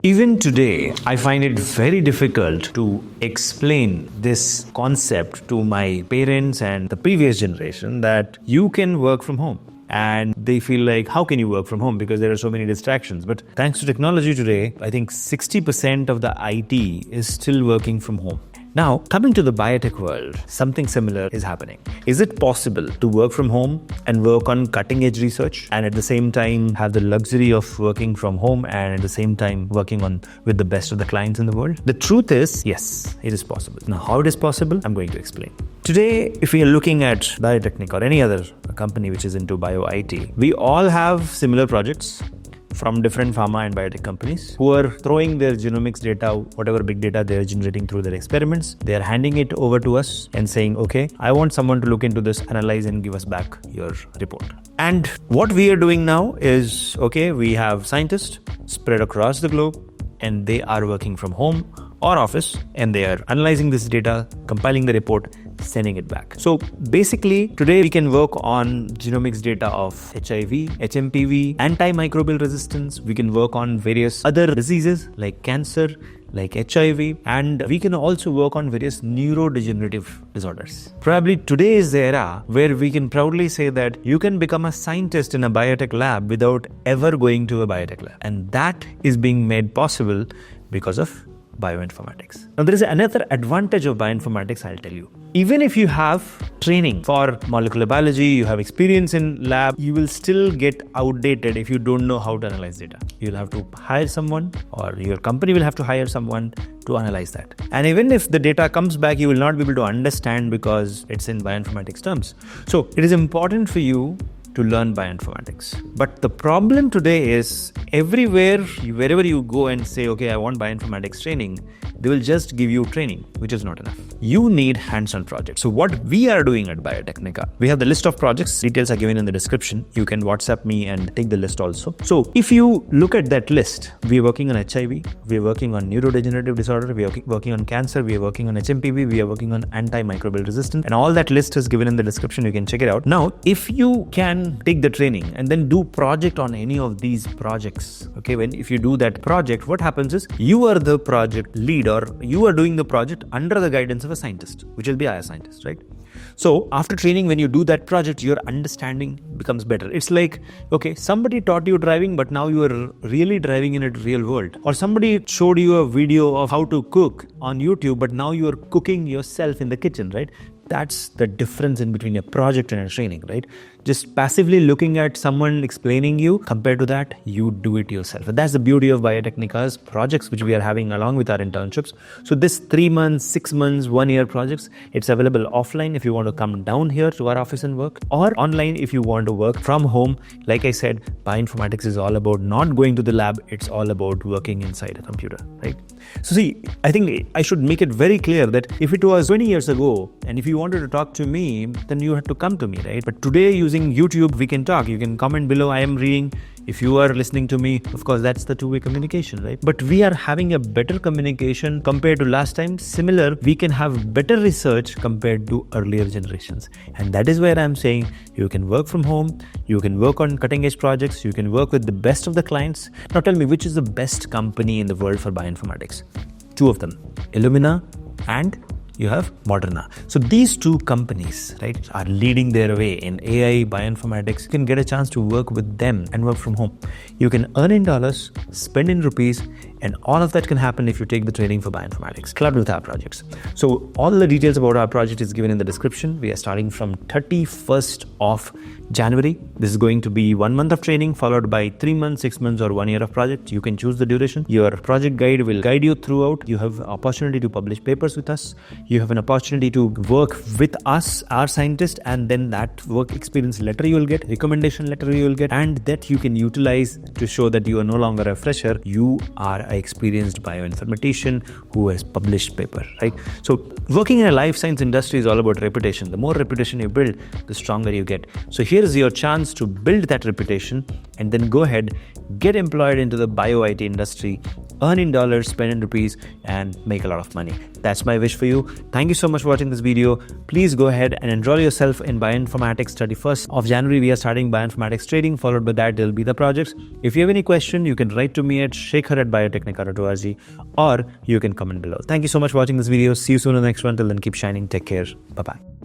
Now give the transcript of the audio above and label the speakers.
Speaker 1: Even today, I find it very difficult to explain this concept to my parents and the previous generation that you can work from home. And they feel like, how can you work from home? Because there are so many distractions. But thanks to technology today, I think 60% of the IT is still working from home. Now, coming to the biotech world, something similar is happening. Is it possible to work from home and work on cutting edge research and at the same time have the luxury of working from home and at the same time working with the best of the clients in the world? The truth is, yes, it is possible. Now, how it is possible, I'm going to explain. Today, if we are looking at Biotecnika or any other company which is into bio IT, we all have similar projects from different pharma and biotech companies who are throwing their genomics data, whatever big data they are generating through their experiments. They are handing it over to us and saying, okay, I want someone to look into this, analyze and give us back your report. And what we are doing now is, okay, we have scientists spread across the globe and they are working from home or office and they are analyzing this data, compiling the report, sending it back. So basically, today we can work on genomics data of HIV, HMPV, antimicrobial resistance. We can work on various other diseases like cancer, like HIV, and we can also work on various neurodegenerative disorders. Probably today is the era where we can proudly say that you can become a scientist in a biotech lab without ever going to a biotech lab. And that is being made possible because of bioinformatics. Now, there is another advantage of bioinformatics, I'll tell you. Even if you have training for molecular biology, you have experience in lab, you will still get outdated if you don't know how to analyze data. You'll have to hire someone or your company will have to hire someone to analyze that. And even if the data comes back, you will not be able to understand because it's in bioinformatics terms. So it is important for you to learn bioinformatics. But the problem today is everywhere, wherever you go and say, okay, I want bioinformatics training, they will just give you training, which is not enough. You need hands-on projects. So what we are doing at Biotecnika, we have the list of projects. Details are given in the description. You can WhatsApp me and take the list also. So if you look at that list, we are working on HIV, we are working on neurodegenerative disorder, we are working on cancer, we are working on HMPV, we are working on antimicrobial resistance, and all that list is given in the description. You can check it out. Now, if you can take the training and then do project on any of these projects, okay, if you do that project, what happens is you are the project lead or you are doing the project under the guidance of a scientist, which will be a scientist, right? So after training, when you do that project, your understanding becomes better. It's like, okay, somebody taught you driving, but now you are really driving in a real world. Or somebody showed you a video of how to cook on YouTube, but now you are cooking yourself in the kitchen, right? That's the difference in between a project and a training, right? Just passively looking at someone explaining you, compared to that, you do it yourself. And that's the beauty of Biotecnika's projects, which we are having along with our internships. So this 3 months, 6 months, 1 year projects, it's available offline if you want to come down here to our office and work, or online if you want to work from home. Like I said, bioinformatics is all about not going to the lab. It's all about working inside a computer, right? So see, I think I should make it very clear that if it was 20 years ago, and if you wanted to talk to me, then you had to come to me, right? But today, using YouTube, we can talk. You can comment below. I am reading. If you are listening to me, of course, that's the two-way communication, right? But we are having a better communication compared to last time. Similar, we can have better research compared to earlier generations. And that is where I'm saying you can work from home. You can work on cutting-edge projects. You can work with the best of the clients. Now tell me, which is the best company in the world for bioinformatics? Two of them, Illumina and you have Moderna. So these two companies, right, are leading their way in AI, bioinformatics. You can get a chance to work with them and work from home. You can earn in dollars, spend in rupees, and all of that can happen if you take the training for bioinformatics, clubbed with our projects. So all the details about our project is given in the description. We are starting from 31st of January. This is going to be 1 month of training followed by 3 months, 6 months, or 1 year of project. You can choose the duration. Your project guide will guide you throughout. You have opportunity to publish papers with us. You have an opportunity to work with us, our scientist, and then that work experience letter you will get, recommendation letter you will get, and that you can utilize to show that you are no longer a fresher. You are an experienced bioinformatician who has published paper, right? So working in a life science industry is all about reputation. The more reputation you build, the stronger you get. So here is your chance to build that reputation and then go ahead, get employed into the bio IT industry earn in dollars, spend in rupees, and make a lot of money. That's my wish for you. Thank you so much for watching this video. Please go ahead and enroll yourself in Bioinformatics. 31st of January, we are starting Bioinformatics trading. Followed by that, there'll be the projects. If you have any question, you can write to me at shekhar@biotecnika.org, or you can comment below. Thank you so much for watching this video. See you soon in the next one. Till then, keep shining. Take care. Bye-bye.